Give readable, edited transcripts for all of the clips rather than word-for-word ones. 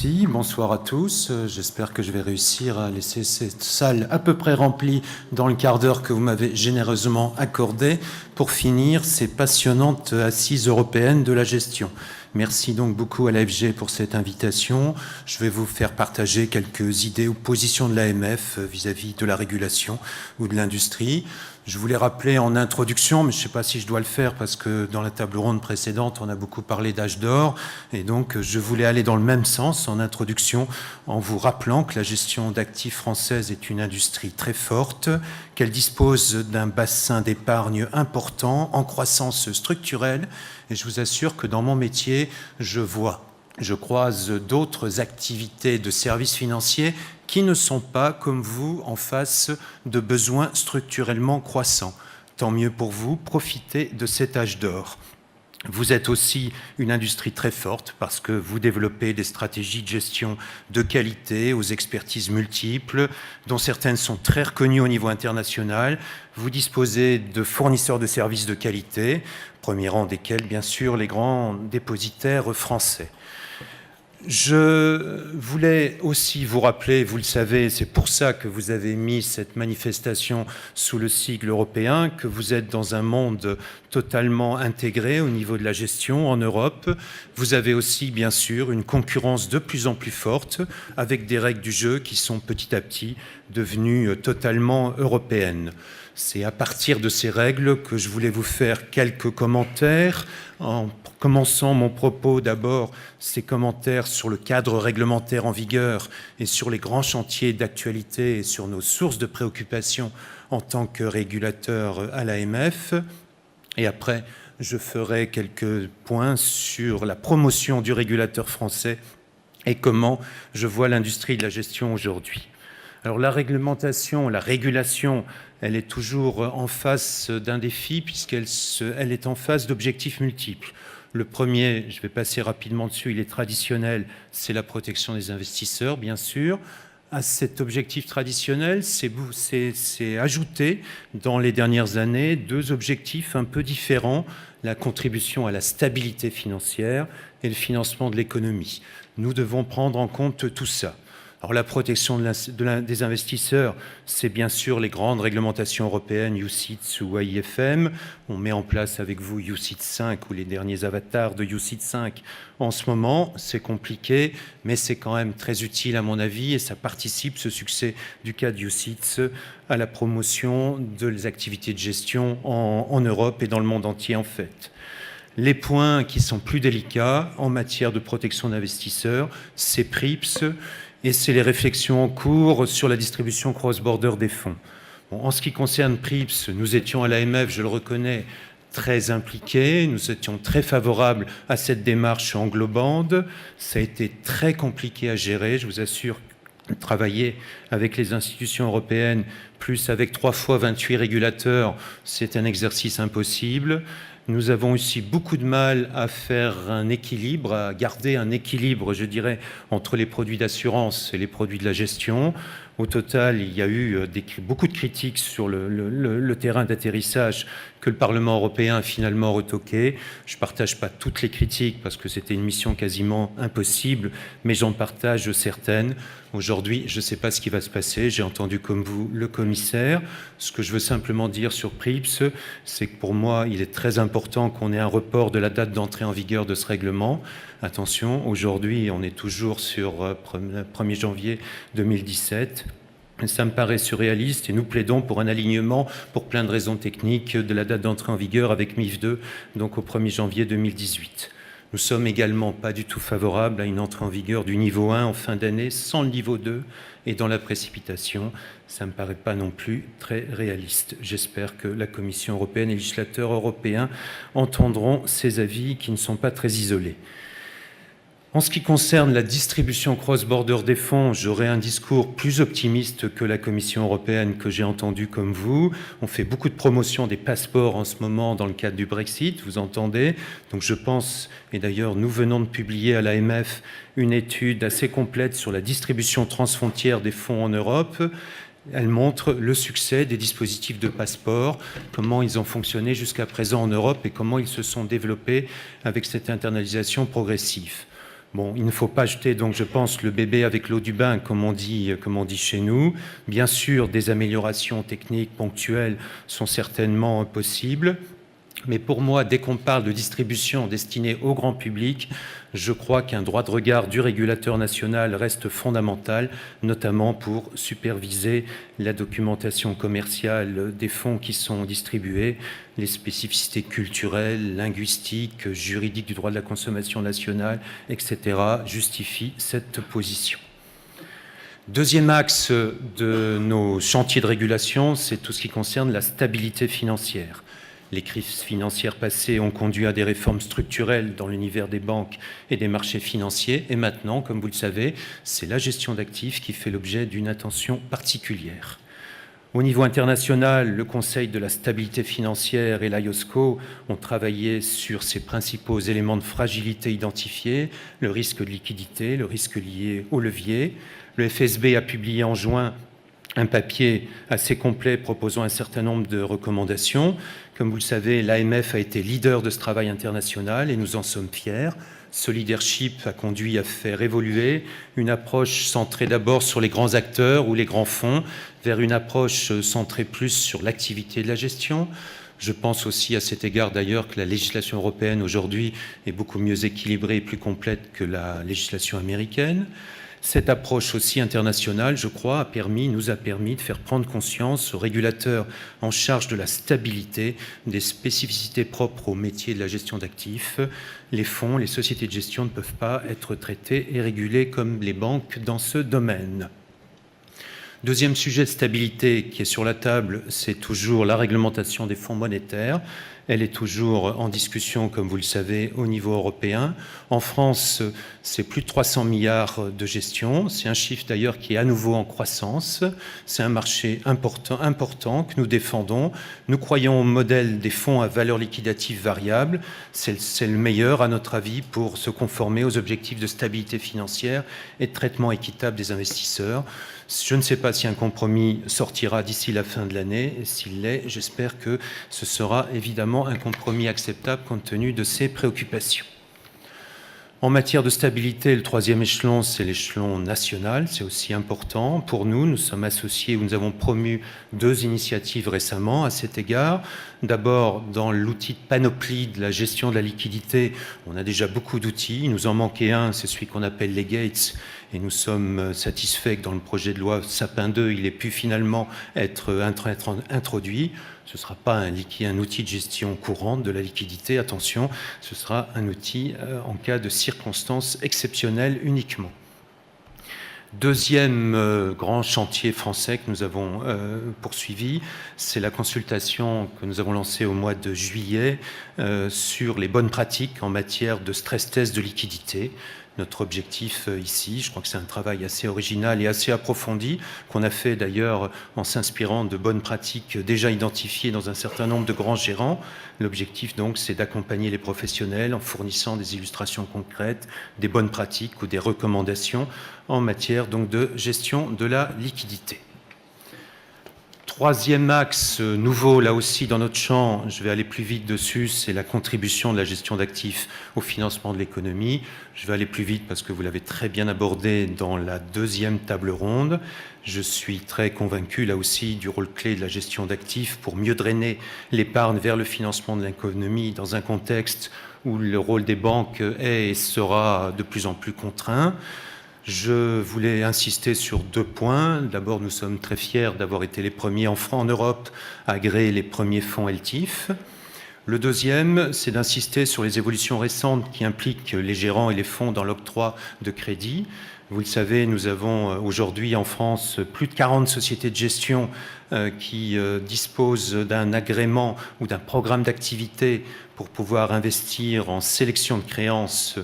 Merci, bonsoir à tous. J'espère que je vais réussir à laisser cette salle à peu près remplie dans le quart d'heure que vous m'avez généreusement accordé pour finir ces passionnantes assises européennes de la gestion. Merci donc beaucoup à l'AFG pour cette invitation. Je vais vous faire partager quelques idées ou positions de l'AMF vis-à-vis de la régulation ou de l'industrie. Je voulais rappeler en introduction, mais je ne sais pas si je dois le faire parce que dans la table ronde précédente, on a beaucoup parlé d'âge d'or. Et donc, je voulais aller dans le même sens en introduction en vous rappelant que la gestion d'actifs française est une industrie très forte, qu'elle dispose d'un bassin d'épargne important, en croissance structurelle. Et je vous assure que dans mon métier, je croise d'autres activités de services financiers qui ne sont pas, comme vous, en face de besoins structurellement croissants. Tant mieux pour vous, profitez de cet âge d'or. Vous êtes aussi une industrie très forte parce que vous développez des stratégies de gestion de qualité aux expertises multiples, dont certaines sont très reconnues au niveau international. Vous disposez de fournisseurs de services de qualité, premier rang desquels, bien sûr, les grands dépositaires français. Je voulais aussi vous rappeler, vous le savez, c'est pour ça que vous avez mis cette manifestation sous le sigle européen, que vous êtes dans un monde totalement intégré au niveau de la gestion en Europe. Vous avez aussi, bien sûr, une concurrence de plus en plus forte avec des règles du jeu qui sont petit à petit devenues totalement européennes. C'est à partir de ces règles que je voulais vous faire quelques commentaires. En commençant mon propos, d'abord, ces commentaires sur le cadre réglementaire en vigueur et sur les grands chantiers d'actualité et sur nos sources de préoccupation en tant que régulateur à l'AMF. Et après, je ferai quelques points sur la promotion du régulateur français et comment je vois l'industrie de la gestion aujourd'hui. Alors la réglementation, la régulation, elle est toujours en face d'un défi puisqu'elle est en face d'objectifs multiples. Le premier, je vais passer rapidement dessus, il est traditionnel, c'est la protection des investisseurs, bien sûr. À cet objectif traditionnel, c'est ajouté dans les dernières années deux objectifs un peu différents, la contribution à la stabilité financière et le financement de l'économie. Nous devons prendre en compte tout ça. Alors la protection des investisseurs, c'est bien sûr les grandes réglementations européennes, UCITS ou AIFM. On met en place avec vous UCITS 5 ou les derniers avatars de UCITS 5 en ce moment. C'est compliqué, mais c'est quand même très utile à mon avis et ça participe, ce succès du cas de UCITS, à la promotion des activités de gestion en Europe et dans le monde entier en fait. Les points qui sont plus délicats en matière de protection d'investisseurs, c'est PRIPS, et c'est les réflexions en cours sur la distribution cross-border des fonds. Bon, en ce qui concerne PRIPS, nous étions à l'AMF, je le reconnais, très impliqués, nous étions très favorables à cette démarche englobante. Ça a été très compliqué à gérer, je vous assure. Travailler avec les institutions européennes, plus avec 3 fois 28 régulateurs, c'est un exercice impossible. Nous avons aussi beaucoup de mal à faire un équilibre, à garder un équilibre, je dirais, entre les produits d'assurance et les produits de la gestion. Au total, il y a eu beaucoup de critiques sur le terrain d'atterrissage que le Parlement européen a finalement retoqué. Je ne partage pas toutes les critiques parce que c'était une mission quasiment impossible, mais j'en partage certaines. Aujourd'hui, je ne sais pas ce qui va se passer. J'ai entendu comme vous le commissaire. Ce que je veux simplement dire sur PRIPS, c'est que pour moi, il est très important qu'on ait un report de la date d'entrée en vigueur de ce règlement. Attention, aujourd'hui, on est toujours sur 1er janvier 2017. Ça me paraît surréaliste et nous plaidons pour un alignement, pour plein de raisons techniques, de la date d'entrée en vigueur avec MIF 2, donc au 1er janvier 2018. Nous sommes également pas du tout favorables à une entrée en vigueur du niveau 1 en fin d'année sans le niveau 2 et dans la précipitation. Ça ne me paraît pas non plus très réaliste. J'espère que la Commission européenne et les législateurs européens entendront ces avis qui ne sont pas très isolés. En ce qui concerne la distribution cross-border des fonds, j'aurai un discours plus optimiste que la Commission européenne que j'ai entendu comme vous. On fait beaucoup de promotion des passeports en ce moment dans le cadre du Brexit, vous entendez. Donc je pense, et d'ailleurs nous venons de publier à l'AMF une étude assez complète sur la distribution transfrontière des fonds en Europe. Elle montre le succès des dispositifs de passeport, comment ils ont fonctionné jusqu'à présent en Europe et comment ils se sont développés avec cette internalisation progressive. Bon, il ne faut pas jeter, donc, je pense, le bébé avec l'eau du bain, comme on dit chez nous. Bien sûr, des améliorations techniques ponctuelles sont certainement possibles. Mais pour moi, dès qu'on parle de distribution destinée au grand public, je crois qu'un droit de regard du régulateur national reste fondamental, notamment pour superviser la documentation commerciale des fonds qui sont distribués, les spécificités culturelles, linguistiques, juridiques du droit de la consommation nationale, etc., justifient cette position. Deuxième axe de nos chantiers de régulation, c'est tout ce qui concerne la stabilité financière. Les crises financières passées ont conduit à des réformes structurelles dans l'univers des banques et des marchés financiers. Et maintenant, comme vous le savez, c'est la gestion d'actifs qui fait l'objet d'une attention particulière. Au niveau international, le Conseil de la stabilité financière et l'IOSCO ont travaillé sur ces principaux éléments de fragilité identifiés, le risque de liquidité, le risque lié au levier. Le FSB a publié en juin un papier assez complet proposant un certain nombre de recommandations. Comme vous le savez, l'AMF a été leader de ce travail international et nous en sommes fiers. Ce leadership a conduit à faire évoluer une approche centrée d'abord sur les grands acteurs ou les grands fonds vers une approche centrée plus sur l'activité de la gestion. Je pense aussi à cet égard d'ailleurs que la législation européenne aujourd'hui est beaucoup mieux équilibrée et plus complète que la législation américaine. Cette approche aussi internationale, je crois, nous a permis de faire prendre conscience aux régulateurs en charge de la stabilité des spécificités propres au métier de la gestion d'actifs. Les fonds, les sociétés de gestion ne peuvent pas être traités et régulés comme les banques dans ce domaine. Deuxième sujet de stabilité qui est sur la table, c'est toujours la réglementation des fonds monétaires. Elle est toujours en discussion, comme vous le savez, au niveau européen. En France, c'est plus de 300 milliards de gestion. C'est un chiffre d'ailleurs qui est à nouveau en croissance. C'est un marché important que nous défendons. Nous croyons au modèle des fonds à valeur liquidative variable. C'est le meilleur, à notre avis, pour se conformer aux objectifs de stabilité financière et de traitement équitable des investisseurs. Je ne sais pas si un compromis sortira d'ici la fin de l'année. Et s'il l'est, j'espère que ce sera évidemment un compromis acceptable compte tenu de ces préoccupations. En matière de stabilité, le troisième échelon, c'est l'échelon national. C'est aussi important pour nous. Nous sommes associés ou nous avons promu 2 initiatives récemment à cet égard. D'abord, dans l'outil de panoplie de la gestion de la liquidité, on a déjà beaucoup d'outils. Il nous en manquait un, c'est celui qu'on appelle les gates. Et nous sommes satisfaits que dans le projet de loi Sapin 2, il ait pu finalement être introduit. Ce ne sera pas un outil de gestion courante de la liquidité, attention, ce sera un outil en cas de circonstances exceptionnelles uniquement. Deuxième grand chantier français que nous avons poursuivi, c'est la consultation que nous avons lancée au mois de juillet sur les bonnes pratiques en matière de stress test de liquidité. Notre objectif ici, je crois que c'est un travail assez original et assez approfondi, qu'on a fait d'ailleurs en s'inspirant de bonnes pratiques déjà identifiées dans un certain nombre de grands gérants. L'objectif donc, c'est d'accompagner les professionnels en fournissant des illustrations concrètes, des bonnes pratiques ou des recommandations en matière donc de gestion de la liquidité. Troisième axe nouveau, là aussi dans notre champ, je vais aller plus vite dessus, c'est la contribution de la gestion d'actifs au financement de l'économie. Je vais aller plus vite parce que vous l'avez très bien abordé dans la deuxième table ronde. Je suis très convaincu, là aussi, du rôle clé de la gestion d'actifs pour mieux drainer l'épargne vers le financement de l'économie dans un contexte où le rôle des banques est et sera de plus en plus contraint. Je voulais insister sur 2 points. D'abord, nous sommes très fiers d'avoir été les premiers en Europe à agréer les premiers fonds LTIF. Le deuxième, c'est d'insister sur les évolutions récentes qui impliquent les gérants et les fonds dans l'octroi de crédit. Vous le savez, nous avons aujourd'hui en France plus de 40 sociétés de gestion qui disposent d'un agrément ou d'un programme d'activité pour pouvoir investir en sélection de créances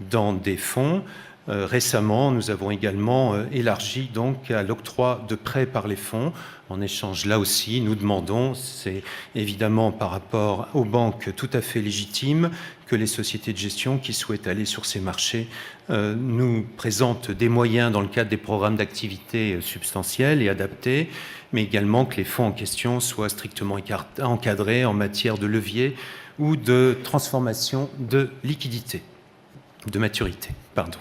dans des fonds. Récemment, nous avons également élargi donc à l'octroi de prêts par les fonds. En échange, là aussi, nous demandons, c'est évidemment par rapport aux banques tout à fait légitime, que les sociétés de gestion qui souhaitent aller sur ces marchés nous présentent des moyens dans le cadre des programmes d'activité substantiels et adaptés, mais également que les fonds en question soient strictement encadrés en matière de levier ou de transformation de liquidité, de maturité, pardon.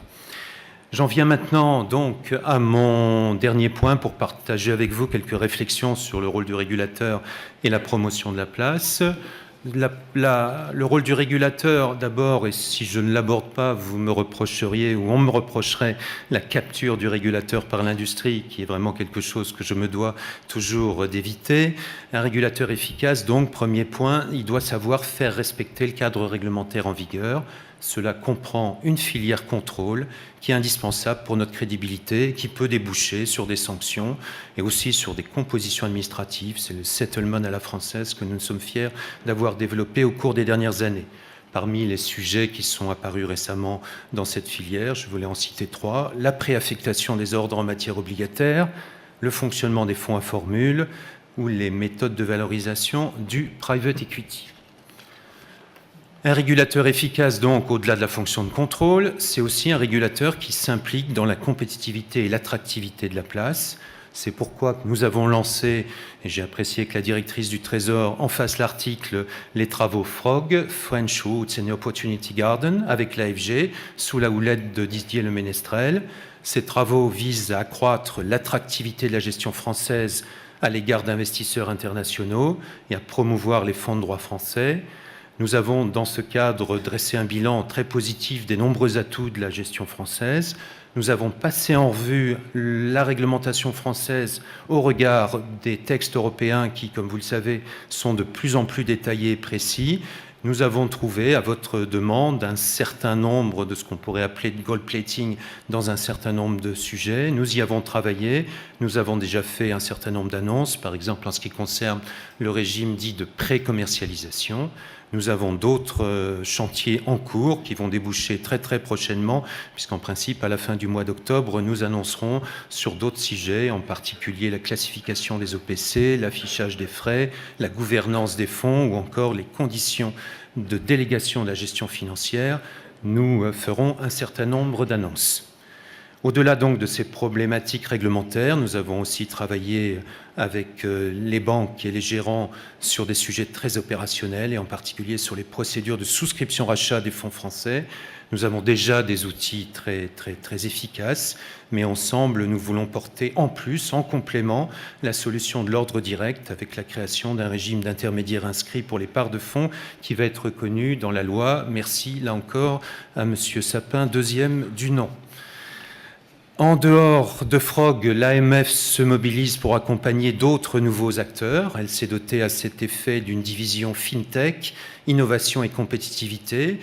J'en viens maintenant donc à mon dernier point pour partager avec vous quelques réflexions sur le rôle du régulateur et la promotion de la place. Le rôle du régulateur, d'abord, et si je ne l'aborde pas, vous me reprocheriez ou on me reprocherait la capture du régulateur par l'industrie, qui est vraiment quelque chose que je me dois toujours d'éviter. Un régulateur efficace, donc, premier point, il doit savoir faire respecter le cadre réglementaire en vigueur. Cela comprend une filière contrôle qui est indispensable pour notre crédibilité, qui peut déboucher sur des sanctions et aussi sur des compositions administratives. C'est le settlement à la française que nous sommes fiers d'avoir développé au cours des dernières années. Parmi les sujets qui sont apparus récemment dans cette filière, je voulais en citer 3. La préaffectation des ordres en matière obligataire, le fonctionnement des fonds à formule ou les méthodes de valorisation du private equity. Un régulateur efficace, donc, au-delà de la fonction de contrôle, c'est aussi un régulateur qui s'implique dans la compétitivité et l'attractivité de la place. C'est pourquoi nous avons lancé, et j'ai apprécié que la directrice du Trésor en fasse l'article, les travaux FROG, French Roots and Opportunity Garden, avec l'AFG, sous la houlette de Didier Le Ménestrel. Ces travaux visent à accroître l'attractivité de la gestion française à l'égard d'investisseurs internationaux et à promouvoir les fonds de droit français. Nous avons, dans ce cadre, dressé un bilan très positif des nombreux atouts de la gestion française. Nous avons passé en revue la réglementation française au regard des textes européens qui, comme vous le savez, sont de plus en plus détaillés et précis. Nous avons trouvé, à votre demande, un certain nombre de ce qu'on pourrait appeler de gold plating dans un certain nombre de sujets. Nous y avons travaillé. Nous avons déjà fait un certain nombre d'annonces, par exemple en ce qui concerne le régime dit de pré-commercialisation. Nous avons d'autres chantiers en cours qui vont déboucher très très prochainement, puisqu'en principe, à la fin du mois d'octobre, nous annoncerons sur d'autres sujets, en particulier la classification des OPC, l'affichage des frais, la gouvernance des fonds ou encore les conditions de délégation de la gestion financière. Nous ferons un certain nombre d'annonces. Au-delà donc de ces problématiques réglementaires, nous avons aussi travaillé avec les banques et les gérants sur des sujets très opérationnels et en particulier sur les procédures de souscription-rachat des fonds français. Nous avons déjà des outils très efficaces, mais ensemble, nous voulons porter en plus, en complément, la solution de l'ordre direct avec la création d'un régime d'intermédiaire inscrit pour les parts de fonds qui va être reconnu dans la loi. Merci, là encore, à M. Sapin, deuxième du nom. En dehors de FROG, l'AMF se mobilise pour accompagner d'autres nouveaux acteurs. Elle s'est dotée à cet effet d'une division FinTech, innovation et compétitivité,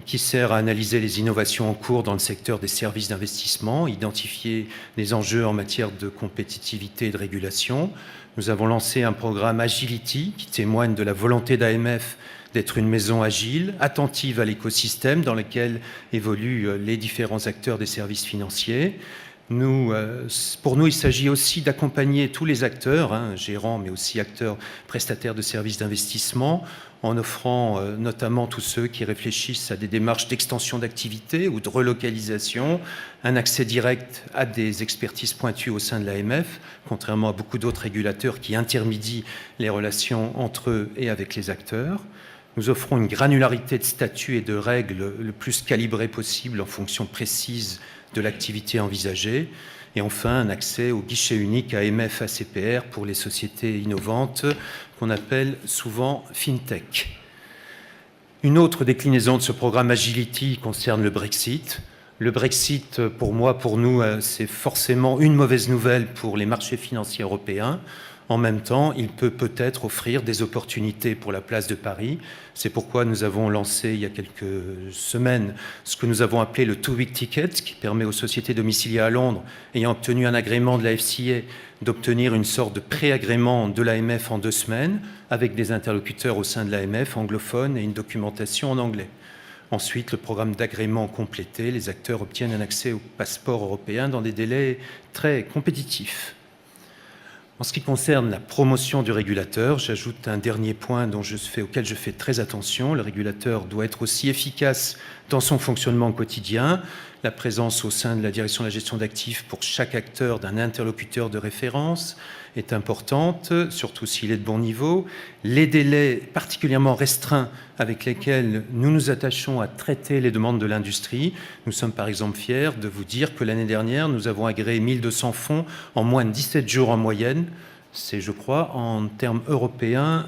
qui sert à analyser les innovations en cours dans le secteur des services d'investissement, identifier les enjeux en matière de compétitivité et de régulation. Nous avons lancé un programme Agility qui témoigne de la volonté d'AMF d'être une maison agile, attentive à l'écosystème dans lequel évoluent les différents acteurs des services financiers. Pour nous, il s'agit aussi d'accompagner tous les acteurs, gérants, mais aussi acteurs prestataires de services d'investissement, en offrant notamment tous ceux qui réfléchissent à des démarches d'extension d'activité ou de relocalisation, un accès direct à des expertises pointues au sein de l'AMF, contrairement à beaucoup d'autres régulateurs qui intermédient les relations entre eux et avec les acteurs. Nous offrons une granularité de statuts et de règles le plus calibrée possible en fonction précise de l'activité envisagée. Et enfin, un accès au guichet unique AMF-ACPR pour les sociétés innovantes qu'on appelle souvent FinTech. Une autre déclinaison de ce programme Agility concerne le Brexit. Le Brexit, pour nous, c'est forcément une mauvaise nouvelle pour les marchés financiers européens. En même temps, il peut peut-être offrir des opportunités pour la place de Paris. C'est pourquoi nous avons lancé il y a quelques semaines ce que nous avons appelé le two-week ticket, qui permet aux sociétés domiciliées à Londres, ayant obtenu un agrément de la FCA, d'obtenir une sorte de pré-agrément de l'AMF en 2 semaines, avec des interlocuteurs au sein de l'AMF anglophones et une documentation en anglais. Ensuite, le programme d'agrément complété, les acteurs obtiennent un accès au passeport européen dans des délais très compétitifs. En ce qui concerne la promotion du régulateur, j'ajoute un dernier point auquel je fais très attention. Le régulateur doit être aussi efficace dans son fonctionnement quotidien. la présence au sein de la direction de la gestion d'actifs pour chaque acteur d'un interlocuteur de référence est importante, surtout s'il est de bon niveau. Les délais particulièrement restreints avec lesquels nous nous attachons à traiter les demandes de l'industrie. Nous sommes par exemple fiers de vous dire que l'année dernière, nous avons agréé 1200 fonds en moins de 17 jours en moyenne. C'est, je crois, en termes européens,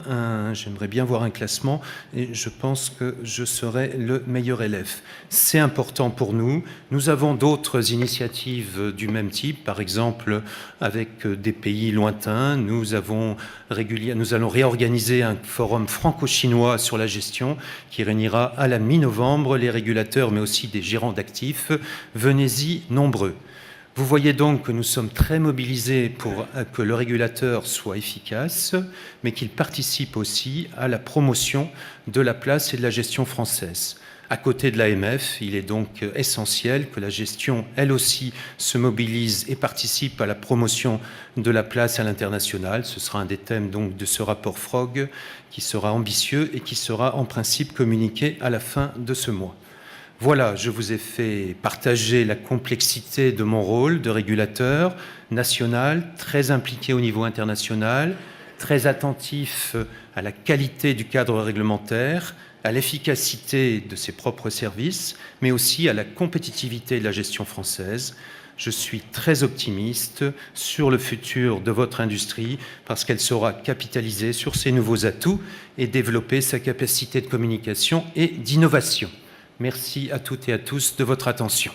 j'aimerais bien voir un classement et je pense que je serai le meilleur élève. C'est important pour nous. Nous avons d'autres initiatives du même type, par exemple avec des pays lointains. Nous allons réorganiser un forum franco-chinois sur la gestion qui réunira à la mi-novembre les régulateurs, mais aussi des gérants d'actifs. Venez-y nombreux. Vous voyez donc que nous sommes très mobilisés pour que le régulateur soit efficace, mais qu'il participe aussi à la promotion de la place et de la gestion française. À côté de l'AMF, il est donc essentiel que la gestion, elle aussi, se mobilise et participe à la promotion de la place à l'international. Ce sera un des thèmes donc de ce rapport Frog qui sera ambitieux et qui sera en principe communiqué à la fin de ce mois. Voilà, je vous ai fait partager la complexité de mon rôle de régulateur national, très impliqué au niveau international, très attentif à la qualité du cadre réglementaire, à l'efficacité de ses propres services, mais aussi à la compétitivité de la gestion française. Je suis très optimiste sur le futur de votre industrie parce qu'elle saura capitaliser sur ses nouveaux atouts et développer sa capacité de communication et d'innovation. Merci à toutes et à tous de votre attention.